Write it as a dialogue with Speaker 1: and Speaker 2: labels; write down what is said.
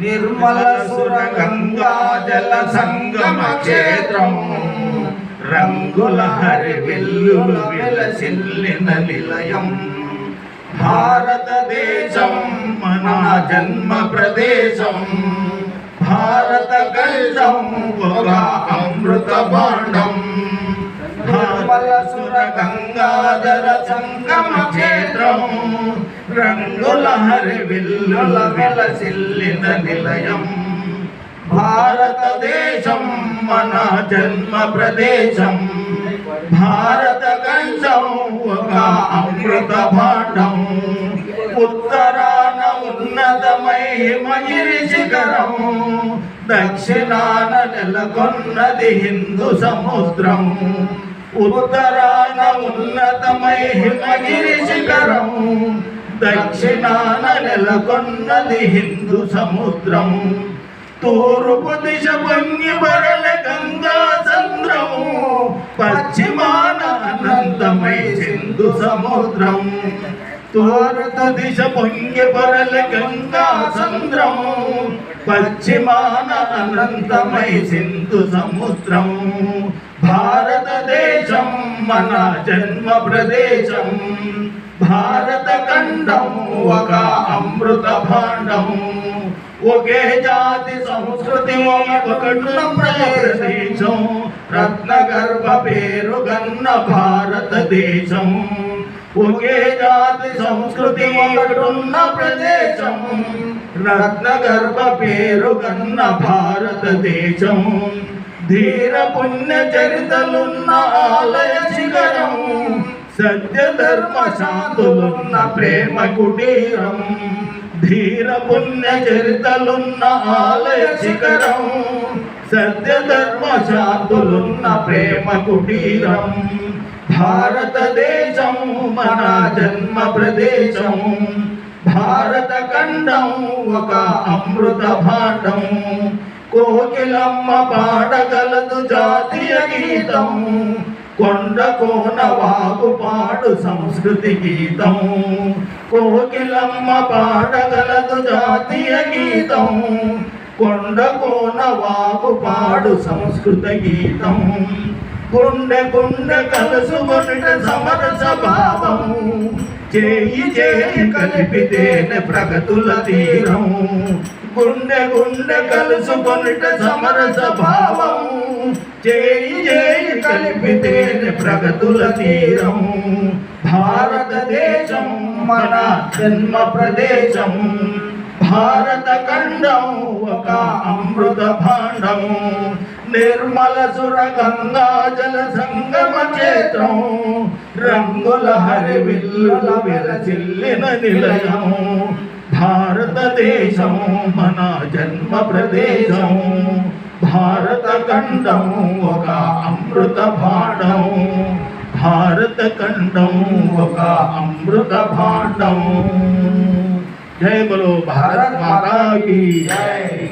Speaker 1: నిర్మల సుర గంగా జల సంగమ క్షేత్రం రంగుల హరివిల్లుల వెలసిల్లిన నిలయం భారతదేశం మన జన్మ ప్రదేశం భారత ఖండం ఒక అమృత భాండం నిర్మల సుర గంగాధర సంగమ క్షేత్రం రంగుల హరివిల్లుల వెలసిల్లిన నిలయం భారతదేశం మన జన్మ ప్రదేశం భారత ఖండం ఒక అమృత భాండం ఉత్తరాన ఉన్నతమై హిమగిరి శిఖరం దక్షిణాన నెలకొన్నది హిందూ సముద్రం ఉత్తరాన ఉన్నతమై హిమగిరి శిఖరం దక్షిణాన నెలకొన్నది హిందూ సముద్రం తూర్పు దిశ పొంగి బరల గంగా సంద్రము పశ్చిమాన అనంతమై సింధు సముద్రం తూర్పు దిశ పొంగి బరల గంగా సంద్రము పశ్చిమాన అనంతమై సింధు సముద్రం భారతదేశం మన జన్మ ప్రదేశం భారత ఖండం ఒక అమృత భాండం ఒకే జాతి సంస్కృతి ఒకటున్న ప్రదేశం రత్నగర్భ పేరు గన్న భారతదేశం ఒకే జాతి సంస్కృతి ఒకటున్న ప్రదేశం రత్నగర్భ పేరు గన్న భారతదేశం ధీర పుణ్య చరితలున్న ఆలయ శిఖరం సత్య ధర్మ శాంతులున్న ప్రేమ కుటీరం ధీర పుణ్య చరితలున్న ఆలయ శిఖరం సత్య ధర్మ శాంతులున్న ప్రేమ కుటీరం భారతదేశం మన జన్మ ప్రదేశం భారత ఖండం ఒక అమృత భాండం కోకిలమ్మ పాడగలదు జాతీయ గీతం కొండ కోన వాగు పాడు సంస్కృతి గీతం కోకిలమ్మ పాడగలదు జాతీయ గీతం కొండ కోన వాగు పాడు సంస్కృత గీతం గుండె గుండె కలుసుకొనిట సమరస భావం చేయి చేయి కలిపితేనే ప్రగతుల తీరం గుండె గుండె కలుసుకొనిట సమరస భావం చేయి చేయి కలిపితేనే ప్రగతుల తీరం భారతదేశం మన జన్మ ప్రదేశం భారత ఖండం ఒక అమృత భాండం నిర్మల సుర గంగా జల సంగమ క్షేత్రం రంగుల హరివిల్లుల విరచిల్లిన నిలయం భారతదేశం మన జన్మ ప్రదేశం భారత ఖండం ఒక అమృత భాండం భారత ఖండం ఒక అమృత భాండం జై బలో భారత్ మాతా కీ జై।